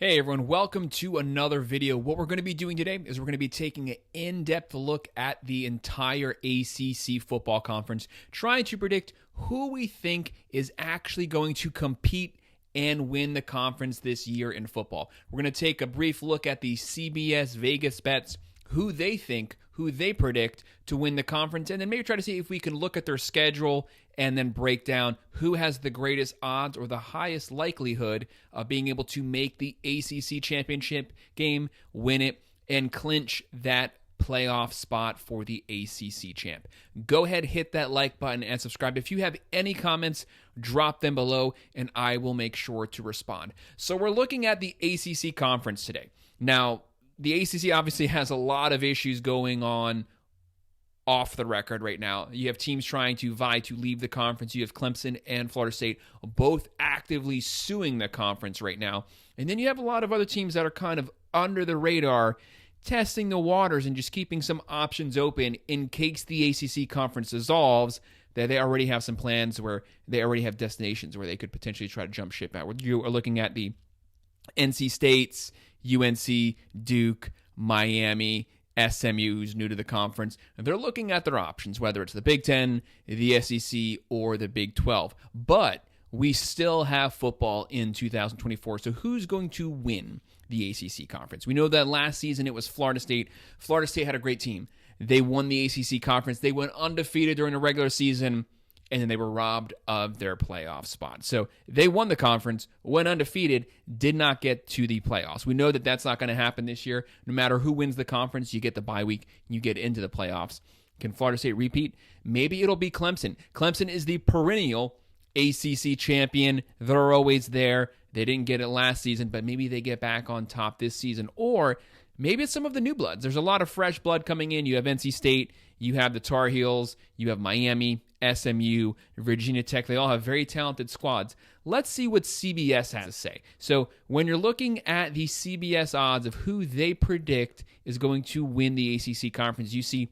Hey everyone, welcome to another video. What we're going to be doing today is we're going to be taking an in-depth look at the entire ACC football conference, trying to predict who we think is actually going to compete and win the conference this year in football. We're going to take a brief look at the CBS Vegas bets, who they predict to win the conference, and then maybe try to see if we can look at their schedule and then break down who has the greatest odds or the highest likelihood of being able to make the ACC championship game, win it, and clinch that playoff spot for the ACC champ. Go ahead, hit that like button and subscribe. If you have any comments, drop them below and I will make sure to respond. So we're looking at the ACC conference today. Now, the ACC obviously has a lot of issues going on off the record right now. You have teams trying to vie to leave the conference. You have Clemson and Florida State both actively suing the conference right now. And then you have a lot of other teams that are kind of under the radar, testing the waters and just keeping some options open in case the ACC conference dissolves, that they already have some plans where they already have destinations where they could potentially try to jump ship out. You are looking at the NC States, UNC, Duke, Miami, SMU, who's new to the conference. And they're looking at their options, whether it's the Big Ten, the SEC, or the Big 12. But we still have football in 2024. So who's going to win the ACC conference? We know that last season it was Florida State. Florida State had a great team. They won the ACC conference. They went undefeated during the regular season, and then they were robbed of their playoff spot. So they won the conference, went undefeated, did not get to the playoffs. We know that that's not going to happen this year. No matter who wins the conference, you get the bye week, you get into the playoffs. Can Florida State repeat? Maybe it'll be Clemson. Clemson is the perennial ACC champion. They're always there. They didn't get it last season, but maybe they get back on top this season. Or maybe it's some of the new bloods. There's a lot of fresh blood coming in. You have NC State, you have the Tar Heels, you have Miami, SMU, Virginia Tech. They all have very talented squads. Let's see what CBS has to say. So when you're looking at the CBS odds of who they predict is going to win the ACC conference, you see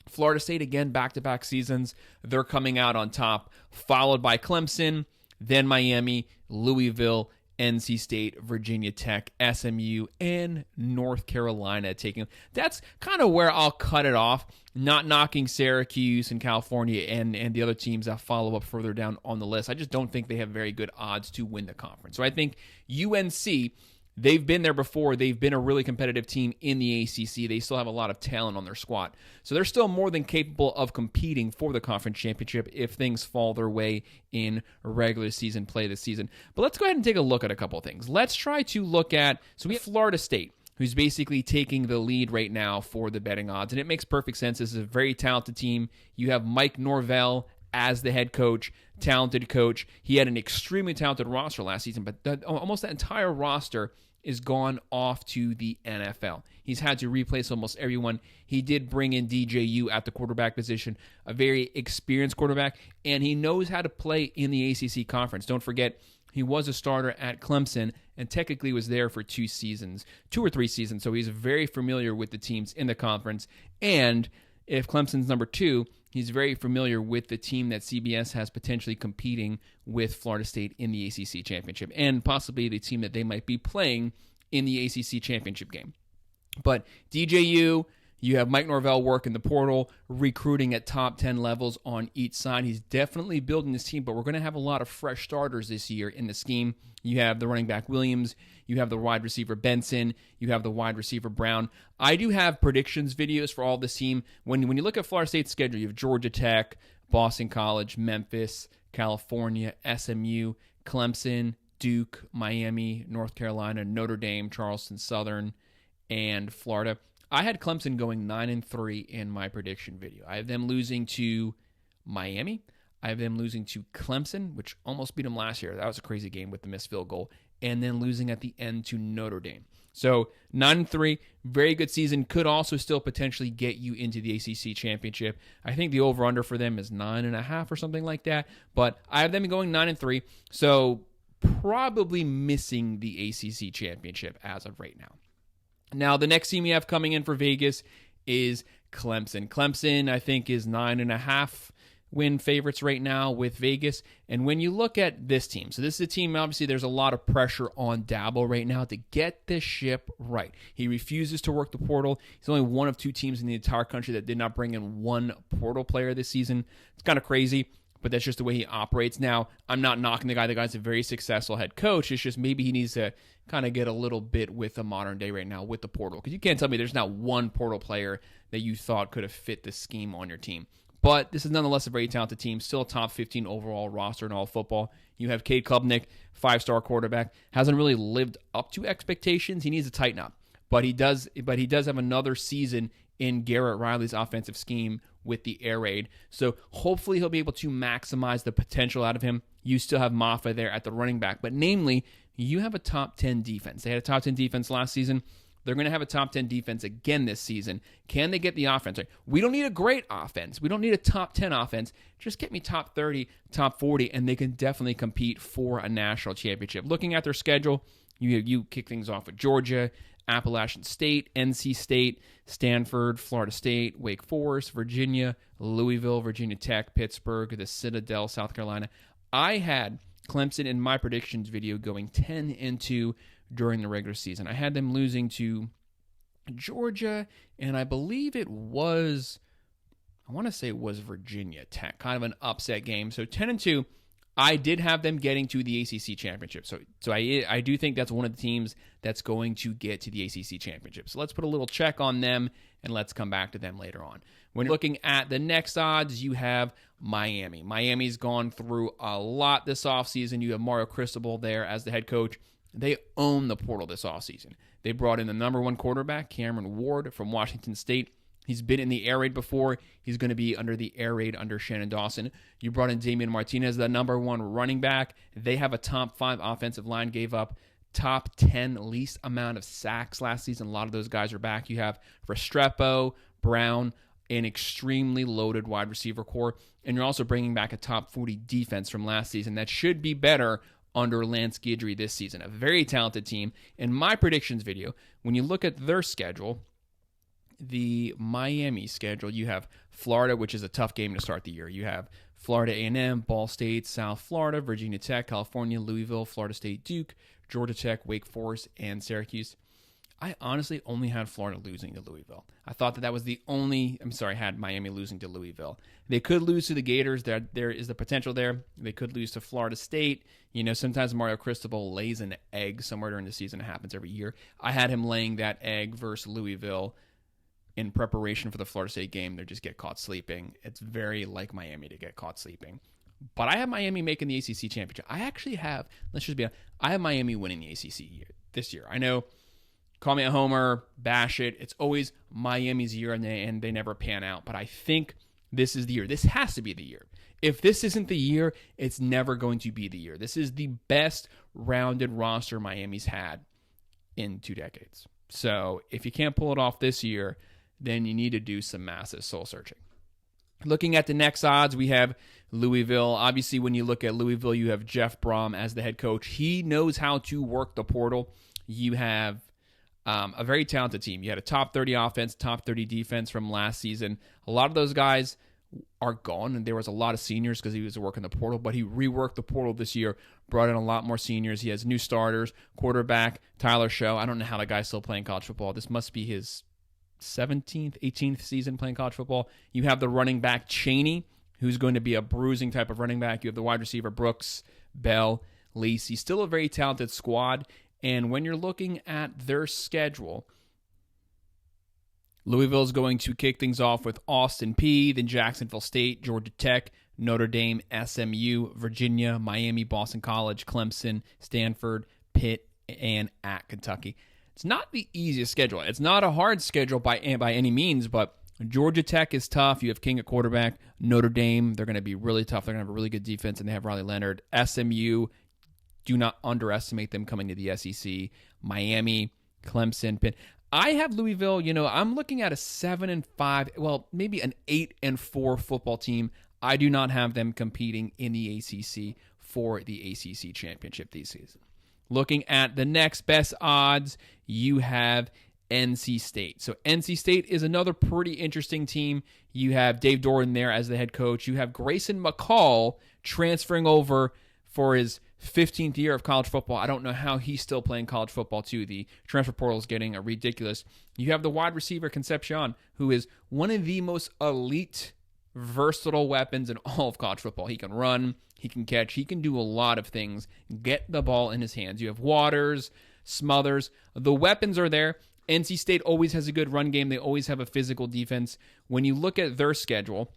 Florida State, again, back-to-back seasons. They're coming out on top, followed by Clemson, then Miami, Louisville, NC State, Virginia Tech, SMU, and North Carolina taking. That's kind of where I'll cut it off, not knocking Syracuse and California and the other teams that follow up further down on the list. I just don't think they have very good odds to win the conference. So I think UNC, they've been there before. They've been a really competitive team in the ACC. They still have a lot of talent on their squad. So they're still more than capable of competing for the conference championship if things fall their way in regular season play this season. But let's go ahead and take a look at a couple of things. Let's try to look at, so we have Florida State, who's basically taking the lead right now for the betting odds. And it makes perfect sense. This is a very talented team. You have Mike Norvell as the head coach, talented coach. He had an extremely talented roster last season, but almost that entire roster is gone off to the NFL. He's had to replace almost everyone. He did bring in DJU at the quarterback position, a very experienced quarterback, and he knows how to play in the ACC conference. Don't forget, he was a starter at Clemson and technically was there for 2 or 3 seasons, so he's very familiar with the teams in the conference. And if Clemson's number 2, he's very familiar with the team that CBS has potentially competing with Florida State in the ACC championship and possibly the team that they might be playing in the ACC championship game. But DJU, you have Mike Norvell working the portal, recruiting at top 10 levels on each side. He's definitely building this team, but we're going to have a lot of fresh starters this year in the scheme. You have the running back Williams, you have the wide receiver Benson, you have the wide receiver Brown. I do have predictions videos for all this team. When you look at Florida State's schedule, you have Georgia Tech, Boston College, Memphis, California, SMU, Clemson, Duke, Miami, North Carolina, Notre Dame, Charleston Southern, and Florida. I had Clemson going 9-3 in my prediction video. I have them losing to Miami. I have them losing to Clemson, which almost beat them last year. That was a crazy game with the missed field goal. And then losing at the end to Notre Dame. So 9-3, very good season. Could also still potentially get you into the ACC championship. I think the over-under for them is 9.5 or something like that. But I have them going 9-3. So probably missing the ACC championship as of right now. Now, the next team we have coming in for Vegas is Clemson. Clemson, I think, is 9.5 win favorites right now with Vegas. And when you look at this team, so this is a team, obviously there's a lot of pressure on Dabo right now to get this ship right. He refuses to work the portal. He's only one of 2 teams in the entire country that did not bring in one portal player this season. It's kind of crazy, but that's just the way he operates. Now, I'm not knocking the guy. The guy's a very successful head coach. It's just maybe he needs to kind of get a little bit with the modern day right now with the portal, because you can't tell me there's not one portal player that you thought could have fit the scheme on your team. But this is nonetheless a very talented team, still a top 15 overall roster in all football. You have Cade Klubnik, 5-star quarterback, hasn't really lived up to expectations. He needs to tighten up, but he does have another season in Garrett Riley's offensive scheme with the air raid. So hopefully he'll be able to maximize the potential out of him. You still have Maffa there at the running back, but namely, you have a top 10 defense. They had a top 10 defense last season. They're going to have a top 10 defense again this season. Can they get the offense right? We don't need a great offense. We don't need a top 10 offense. Just get me top 30, top 40, and they can definitely compete for a national championship. Looking at their schedule, you kick things off with Georgia, Appalachian State, NC State, Stanford, Florida State, Wake Forest, Virginia, Louisville, Virginia Tech, Pittsburgh, the Citadel, South Carolina. I had Clemson in my predictions video going 10-2 during the regular season. I had them losing to Georgia, and I believe I want to say it was Virginia Tech, kind of an upset game. So 10-2, I did have them getting to the ACC championship. So I do think that's one of the teams that's going to get to the ACC championship. So let's put a little check on them, and let's come back to them later on. When you're looking at the next odds, you have Miami. Miami's gone through a lot this offseason. You have Mario Cristobal there as the head coach. They own the portal this offseason. They brought in the number 1 quarterback, Cameron Ward from Washington State. He's been in the air raid before. He's going to be under the air raid under Shannon Dawson. You brought in Damian Martinez, the number 1 running back. They have a top 5 offensive line, gave up top 10 least amount of sacks last season. A lot of those guys are back. You have Restrepo, Brown, an extremely loaded wide receiver core, and you're also bringing back a top 40 defense from last season that should be better under Lance Guidry this season. A very talented team. In my predictions video, when you look at their schedule, the Miami schedule, you have Florida, which is a tough game to start the year. You have Florida A&M, Ball State, South Florida, Virginia Tech, California, Louisville, Florida State, Duke, Georgia Tech, Wake Forest, and Syracuse. I honestly only had Florida losing to Louisville. I thought that was the only... I had Miami losing to Louisville. They could lose to the Gators. There is the potential there. They could lose to Florida State. Sometimes Mario Cristobal lays an egg somewhere during the season. It happens every year. I had him laying that egg versus Louisville in preparation for the Florida State game. They just get caught sleeping. It's very like Miami to get caught sleeping. But I have Miami making the ACC championship. I actually have... I have Miami winning the ACC this year. I know... Call me a homer, bash it. It's always Miami's year, and they never pan out. But I think this is the year. This has to be the year. If this isn't the year, it's never going to be the year. This is the best rounded roster Miami's had in 2 decades. So if you can't pull it off this year, then you need to do some massive soul searching. Looking at the next odds, we have Louisville. Obviously, when you look at Louisville, you have Jeff Brom as the head coach. He knows how to work the portal. You have a very talented team. You had a top 30 offense, top 30 defense from last season. A lot of those guys are gone, and there was a lot of seniors because he was working the portal, but he reworked the portal this year, brought in a lot more seniors. He has new starters, quarterback, Tyler Show. I don't know how the guy's still playing college football. This must be his 17th, 18th season playing college football. You have the running back, Chaney, who's going to be a bruising type of running back. You have the wide receiver, Brooks, Bell, Lacey. Still a very talented squad. And when you're looking at their schedule, Louisville is going to kick things off with Austin Peay, then Jacksonville State, Georgia Tech, Notre Dame, SMU, Virginia, Miami, Boston College, Clemson, Stanford, Pitt, and at Kentucky. It's not the easiest schedule. It's not a hard schedule by any means, but Georgia Tech is tough. You have King at quarterback. Notre Dame, they're going to be really tough. They're going to have a really good defense, and they have Riley Leonard. SMU, do not underestimate them coming to the SEC. Miami, Clemson, Pitt. I have Louisville, I'm looking at a 7-5, well, maybe an 8-4 football team. I do not have them competing in the ACC for the ACC championship this season. Looking at the next best odds, you have NC State. So NC State is another pretty interesting team. You have Dave Doran there as the head coach. You have Grayson McCall transferring over for his 15th year of college football. I don't know how he's still playing college football too. The transfer portal is getting ridiculous. You have the wide receiver Concepcion, who is one of the most elite, versatile weapons in all of college football. He can run, he can catch, he can do a lot of things. Get the ball in his hands. You have Waters, Smothers. The weapons are there. NC State always has a good run game. They always have a physical defense. When you look at their schedule,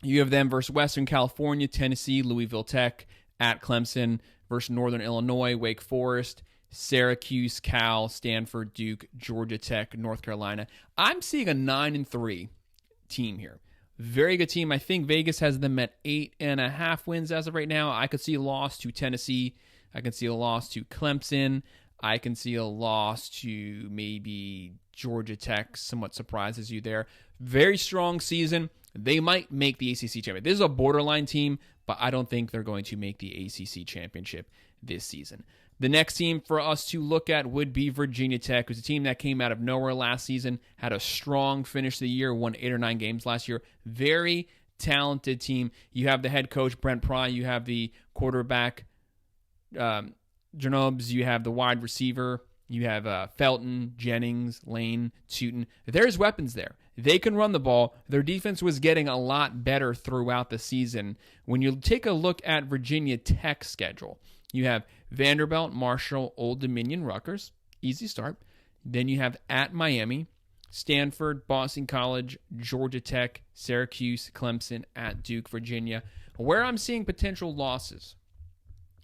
you have them versus Western California, Tennessee, Louisville Tech, at Clemson, versus Northern Illinois, Wake Forest, Syracuse, Cal, Stanford, Duke, Georgia Tech, North Carolina. I'm seeing a 9-3 team here. Very good team. I think Vegas has them at 8.5 wins as of right now. I could see a loss to Tennessee. I can see a loss to Clemson. I can see a loss to maybe Georgia Tech. Somewhat surprises you there. Very strong season. They might make the ACC championship. This is a borderline team, but I don't think they're going to make the ACC championship this season. The next team for us to look at would be Virginia Tech, who's a team that came out of nowhere last season, had a strong finish to the year, won 8 or 9 games last year. Very talented team. You have the head coach, Brent Pry. You have the quarterback, Janobs. You have the wide receiver. You have Felton, Jennings, Lane, Tootin. There's weapons there. They can run the ball. Their defense was getting a lot better throughout the season. When you take a look at Virginia Tech's schedule, you have Vanderbilt, Marshall, Old Dominion, Rutgers. Easy start. Then you have at Miami, Stanford, Boston College, Georgia Tech, Syracuse, Clemson, at Duke, Virginia. Where I'm seeing potential losses,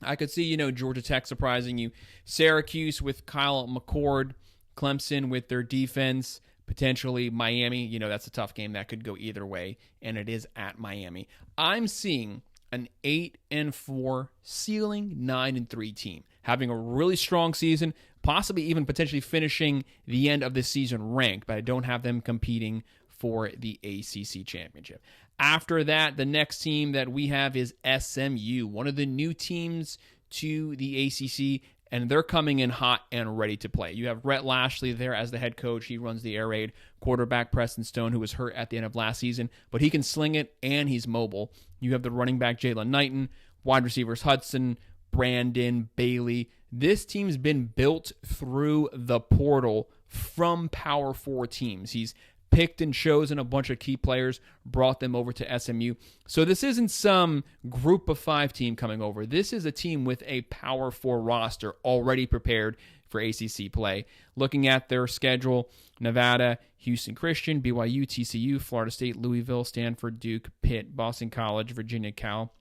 I could see, Georgia Tech surprising you. Syracuse with Kyle McCord, Clemson with their defense, potentially Miami. That's a tough game. That could go either way, and it is at Miami. I'm seeing an 8-4 ceiling 9-3 team having a really strong season, possibly even potentially finishing the end of the season ranked, but I don't have them competing for the ACC championship. After that, the next team that we have is SMU, one of the new teams to the ACC, and they're coming in hot and ready to play. You have Rhett Lashley there as the head coach. He runs the air raid. Quarterback Preston Stone, who was hurt at the end of last season, but he can sling it and he's mobile. You have the running back Jalen Knighton, wide receivers Hudson, Brandon, Bailey. This team's been built through the portal from Power 4 teams. He's picked and chosen a bunch of key players, brought them over to SMU. So this isn't some group of 5 team coming over. This is a team with a Power 4 roster already prepared for ACC play. Looking at their schedule, Nevada, Houston Christian, BYU, TCU, Florida State, Louisville, Stanford, Duke, Pitt, Boston College, Virginia, Cal.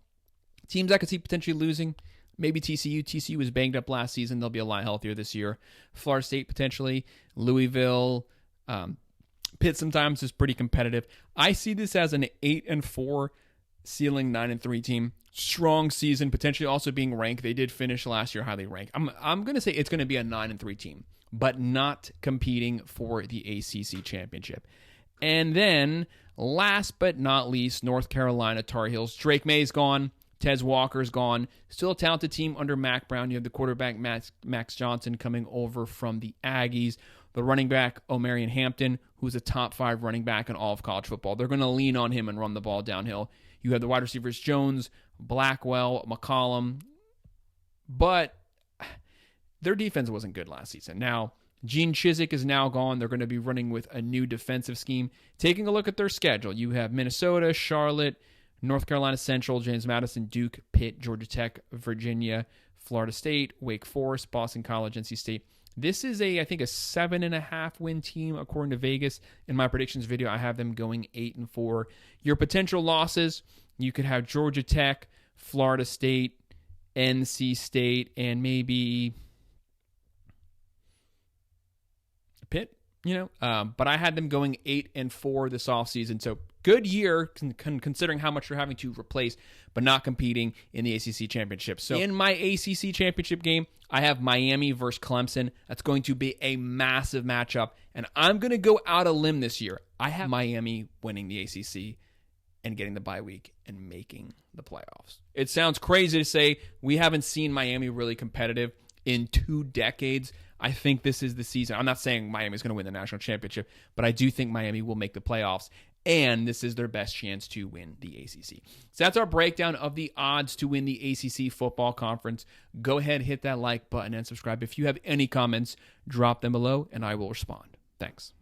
Teams I could see potentially losing, maybe TCU. TCU was banged up last season. They'll be a lot healthier this year. Florida State potentially, Louisville, Pitt sometimes is pretty competitive. I see this as an 8-4 ceiling 9-3 team. Strong season, potentially also being ranked. They did finish last year highly ranked. I'm going to say it's going to be a 9-3 team, but not competing for the ACC championship. And then, last but not least, North Carolina Tar Heels. Drake May's gone. Tez Walker's gone. Still a talented team under Mac Brown. You have the quarterback Max Johnson coming over from the Aggies. The running back, Omarion Hampton, who's a top 5 running back in all of college football. They're going to lean on him and run the ball downhill. You have the wide receivers Jones, Blackwell, McCollum. But their defense wasn't good last season. Now, Gene Chizik is now gone. They're going to be running with a new defensive scheme. Taking a look at their schedule, you have Minnesota, Charlotte, North Carolina Central, James Madison, Duke, Pitt, Georgia Tech, Virginia, Florida State, Wake Forest, Boston College, NC State. This is I think a 7.5 win team according to Vegas. In my predictions video, I have them going 8-4. Your potential losses, you could have Georgia Tech, Florida State, NC State, and maybe Pitt, but I had them going 8-4 this offseason. So good year considering how much you're having to replace, but not competing in the ACC championship. So in my ACC championship game, I have Miami versus Clemson. That's going to be a massive matchup, and I'm going to go out a limb this year. I have Miami winning the ACC and getting the bye week and making the playoffs. It sounds crazy to say we haven't seen Miami really competitive in 2 decades. I think this is the season. I'm not saying Miami's going to win the national championship, but I do think Miami will make the playoffs, and this is their best chance to win the ACC. So that's our breakdown of the odds to win the ACC football conference. Go ahead, hit that like button, and subscribe. If you have any comments, drop them below, and I will respond. Thanks.